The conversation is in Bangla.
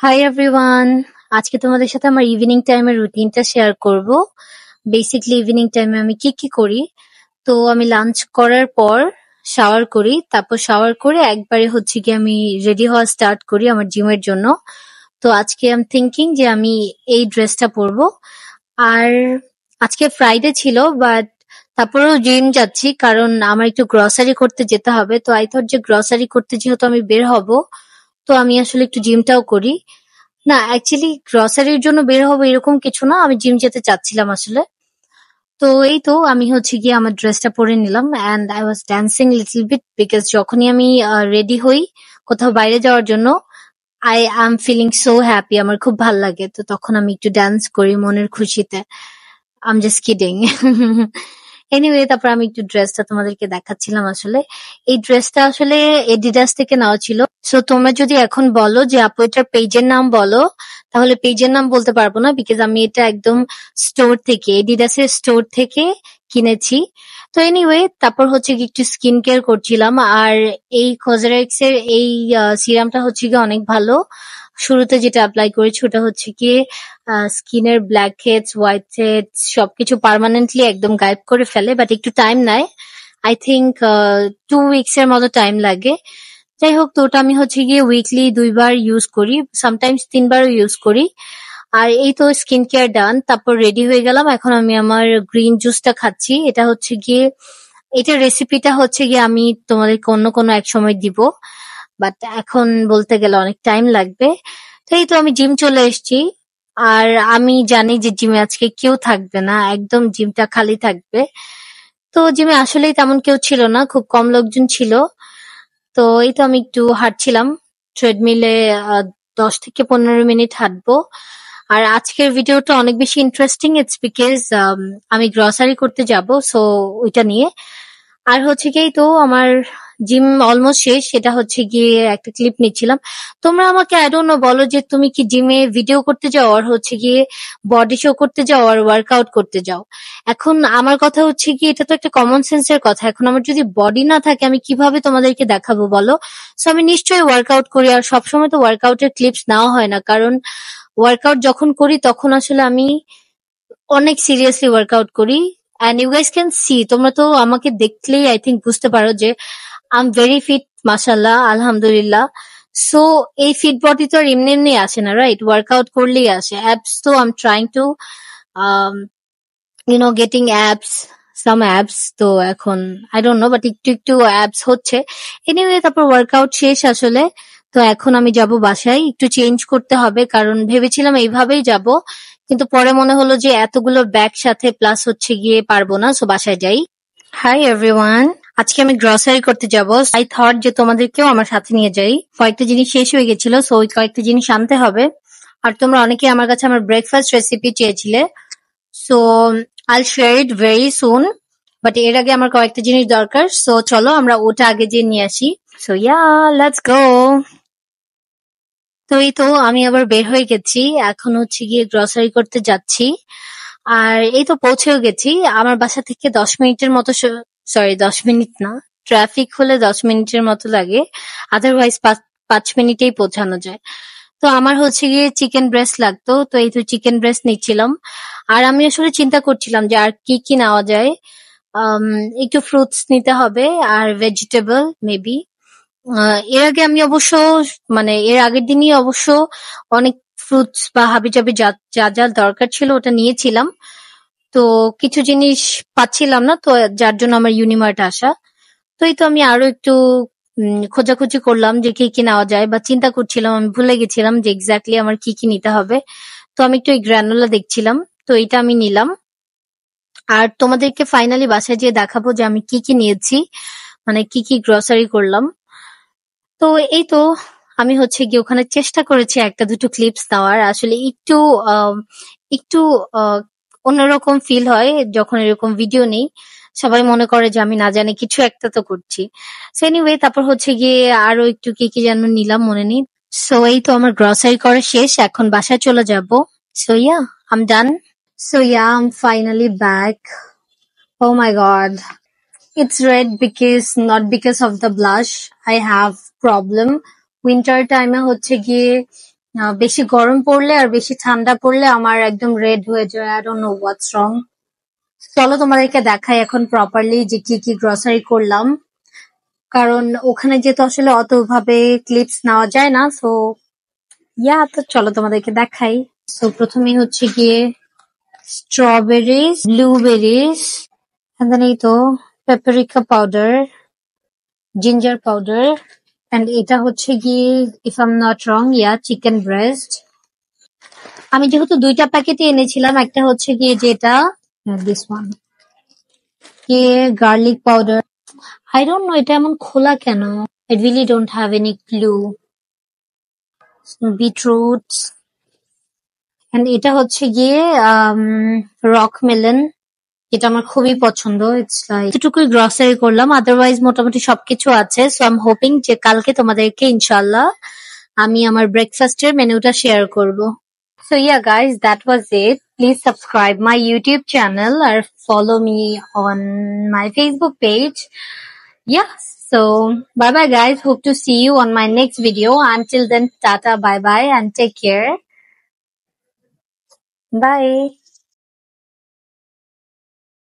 হাই এভরিওয়ান, আজকে তোমাদের সাথে আমার ইভিনিং টাইমের রুটিনটা শেয়ার করব। বেসিক্যালি ইভিনিং টাইমে আমি কি কি করি। তো আমি লাঞ্চ করার পর শাওয়ার করি, তারপর শাওয়ার করে একবারে হচ্ছে কি আমি রেডি হওয়া স্টার্ট করি আমার জিমের জন্য। তো আজকে আই এম থিংকিং যে আমি এই ড্রেসটা পরবো। আর আজকে ফ্রাইডে ছিল, বাট তারপরেও জিম যাচ্ছি কারণ আমার একটু গ্রসারি করতে যেতে হবে। তো আই থট যে গ্রসারি করতে যেহেতু আমি বের হব, তো আমি আসলে একটু জিমটাও করি। না, অ্যাকচুয়ালি গ্রসারির জন্য বের হবো এরকম কিছু না, আমি জিম যেতে চাচ্ছিলাম আসলে। তো এই তো আমি হচ্ছে গিয়ে আমার ড্রেসটা পরে নিলাম and I was dancing little bit, because যখনই আমি রেডি হই কোথাও বাইরে যাওয়ার জন্য, I am feeling so happy, আমার খুব ভাল লাগে। তো তখন আমি একটু ডান্স করি মনের খুশিতে। আম জাস্ট কিডিং। এনিওয়ে, তারপর আমি একটু ড্রেসটা তোমাদেরকে দেখাচ্ছিলাম আসলে। এই ড্রেসটা আসলে এডিডাস থেকে নেওয়া ছিল। সো তোমরা যদি এখন বলো যে আপু এটার পেজের নাম বলো, তাহলে পেজের নাম বলতে পারবো না, বিকজ আমি এটা একদম স্টোর থেকে, এডিডাসের স্টোর থেকে কিনেছি। তো এনিওয়ে, তারপর হচ্ছে কি একটু স্কিন কেয়ার করছিলাম। আর এই কজরেক্স এর এই সিরামটা হচ্ছে কি অনেক ভালো। শুরুতে যেটা অ্যাপ্লাই করেছি ওটা হচ্ছে কি স্কিনের ব্ল্যাক হেডস, হোয়াইট হেডস সবকিছু পার্মানেন্টলি একদম গায়েব করে ফেলে, বাট একটু টাইম নেয়। আই থিঙ্ক 2 উইকস এর মতো টাইম লাগে। যাই হোক, তো ওটা আমি হচ্ছে গিয়ে উইকলি 2বার ইউজ করি, সামটাইমস 3বারও ইউজ করি। আর এই তো স্কিন কেয়ার ডান, তারপর রেডি হয়ে গেলাম। এখন আমি আমার গ্রিন জুসটা খাচ্ছি। এটা হচ্ছে গিয়ে, এটার রেসিপিটা হচ্ছে গিয়ে আমি তোমাদেরকে অন্য কোনো এক সময় দিব, বাট এখন বলতে গেলে অনেক টাইম লাগবে। তো এই তো আমি জিম চলে এসেছি। আর আমি জানি যে জিমে আজকে কেউ থাকবে না, একদম জিমটা খালি থাকবে। তো জিমে আসলেই তেমন কেউ ছিল না, খুব কম লোকজন ছিল। তো এই তো আমি একটু হাঁটছিলাম ট্রেডমিলে, 10 থেকে 15 মিনিট হাঁটবো। আর আজকের ভিডিওটা অনেক বেশি ইন্টারেস্টিং, ইটস বিকজ আমি গ্রসারি করতে যাব, সো ওইটা নিয়ে। আর হচ্ছে কি, তো আমার জিম অলমোস্ট শেষ, সেটা হচ্ছে গিয়ে একটা ক্লিপ নিচ্ছিলাম। তোমরা আমাকে আই ডোন্ট নো বলো যে তুমি কি জিমে ভিডিও করতে যাও আর হচ্ছে গিয়ে বডি শো করতে যাও আর ওয়ার্কআউট করতে যাও? এখন আমার কথা হচ্ছে কি, এটা তো একটা কমন সেন্সের কথা। এখন আমার যদি বডি না থাকে আমি কিভাবে তোমাদেরকে দেখাবো বলো? সো আমি নিশ্চয়ই ওয়ার্কআউট করি, আর সবসময় তো ওয়ার্কআউটের ক্লিপস নেওয়া হয় না, কারণ ওয়ার্কআউট যখন করি তখন আসলে আমি অনেক সিরিয়াসলি ওয়ার্কআউট করি। And you guys can see, তোমরা তো আমাকে দেখলেই আই থিঙ্ক বুঝতে পারো যে আই এম ভেরি ফিট, মাশাল্লাহ, আলহামদুলিল্লাহ। সো এই ফিট বডি তো আর এমনি এমনি আসে না, রাইট? ওয়ার্কআউট করলেই আসে। অ্যাবস তো I am trying to getting ABS, some ABS. তো এখন আই ডোন্ট নো, বাট একটু একটু অ্যাবস হচ্ছে। এনিওয়ে, তারপর ওয়ার্কআউট শেষ আসলে। তো এখন আমি যাব বাসায়, একটু চেঞ্জ করতে হবে, কারণ ভেবেছিলাম এইভাবেই যাব, কিন্তু পরে মনে হলো যে এতগুলো ব্যাগ সাথে প্লাস হচ্ছে গিয়ে পারবো না, সো বাসায় যাই। হাই এভরিওয়ান, আজকে আমি গ্রসারি করতে যাব। আই থট যে তোমাদেরকেও আমার সাথে নিয়ে যাই। কয়েকটা জিনিস শেষ হয়ে গেছিল, সো ওই কয়েকটা জিনিস আনতে হবে। আর তোমরা অনেকে আমার কাছে আমার ব্রেকফাস্ট রেসিপি চেয়েছিলে, সো আইল share it very soon. But এর আগে আমার কয়েকটা জিনিস দরকার, সো চলো আমরা ওটা আগে যেয়ে নিয়ে আসি। So yeah, let's go. তো এই তো আমি আবার বের হয়ে গেছি, এখন হচ্ছে গিয়ে গ্রসারি করতে যাচ্ছি। আর এই তো পৌঁছেও গেছি। আমার বাসা থেকে 10 মিনিটের মতো, সরি 10 মিনিট না, ট্রাফিক হলে 10 মিনিটের মতো লাগে, আদারওয়াইজ 5 মিনিটেই পৌঁছানো যায়। তো আমার হচ্ছে গিয়ে চিকেন ব্রেস্ট লাগতো, তো এই তো চিকেন ব্রেস্ট নিচ্ছিলাম। আর আমি আসলে চিন্তা করছিলাম যে আর কি কি নেওয়া যায়। আম, একটু ফ্রুটস নিতে হবে আর ভেজিটেবল মেবি। এর আগে আমি অবশ্য, মানে এর আগের দিনই অবশ্য অনেক ফ্রুটস বা হাবিজাবি যা যা যা দরকার ছিল ওটা নিয়েছিলাম। তো কিছু জিনিস পাচ্ছিলাম না, তো যার জন্য আমার ইউনিমার্ট আসা। তো এই তো আমি আরো একটু খোঁজাখুঁজি করলাম যে কি কি নেওয়া যায়, বা চিন্তা করছিলাম, আমি ভুলে গেছিলাম যে এক্স্যাক্টলি আমার কি কি নিতে হবে। তো আমি একটু এই গ্রানুলা দেখছিলাম, তো এটা আমি নিলাম। আর তোমাদেরকে ফাইনালি বাসায় যেয়ে দেখাবো যে আমি কি কি নিয়েছি, মানে কি কি গ্রসারি করলাম। তো এই তো আমি হচ্ছে গিয়ে ওখানে চেষ্টা করেছি একটা দুটো ক্লিপস নেওয়ার। আসলে একটু একটু আহ, অন্যরকম ফিল হয় যখন এরকম ভিডিও নেই। সবাই মনে করে যে আমি না জানি কিছু একটা তো করছি। সো এনিওয়ে, তারপর হচ্ছে গিয়ে আরো একটু কি কি যেন নিলাম, মনে নেই। সো এই তো আমার গ্রসারি করা শেষ, এখন বাসায় চলে যাব। So yeah, um done. So yeah, um finally back. Oh my god, it's red because not because of the blush. I have problem. Winter time এ হচ্ছে গিয়ে বেশি গরম পড়লে আর বেশি ঠান্ডা পড়লে আমার একদম রেড হয়ে যায়। আই ডোন্ট নো হোয়াটস রং। চলো তোমাদেরকে দেখাই এখন প্রপারলি যে কি কি গ্রসারি করলাম, কারণ ওখানে যেহেতু আসলে অত ভাবে ক্লিপস নেওয়া যায় না। সো তো চলো তোমাদেরকে দেখাই। সো প্রথমেই হচ্ছে গিয়ে স্ট্রবেরিজ, ব্লুবেরিজ, এই তো paprika powder, ginger powder, and এটা হচ্ছে গিয়ে if I am not wrong chicken breast. আমি যেহেতু দুইটা প্যাকেটই এনেছিলাম, একটা হচ্ছে গিয়ে যেটা দিস ওয়ান গিয়ে garlic powder. I don't know এটা এমন খোলা কেন। I really don't have any clue. Beetroot, and এটা হচ্ছে গিয়ে রক মেলন, যেটা আমার খুবই পছন্দ। ইটস লাইক এতটুকুই গ্রসারি করলাম, আদারওয়াইজ মোটামুটি সবকিছু আছে। সো আই এম হোপিং যে কালকে তোমাদেরকে ইনশাল্লাহ আমি আমার ব্রেকফাস্টের মেনুটা শেয়ার করব। So guys, that was it. Please subscribe my YouTube channel or follow me on my Facebook page. So bye bye guys. Hope to see you on my next video. Until then, tata, bye bye and take care. Bye.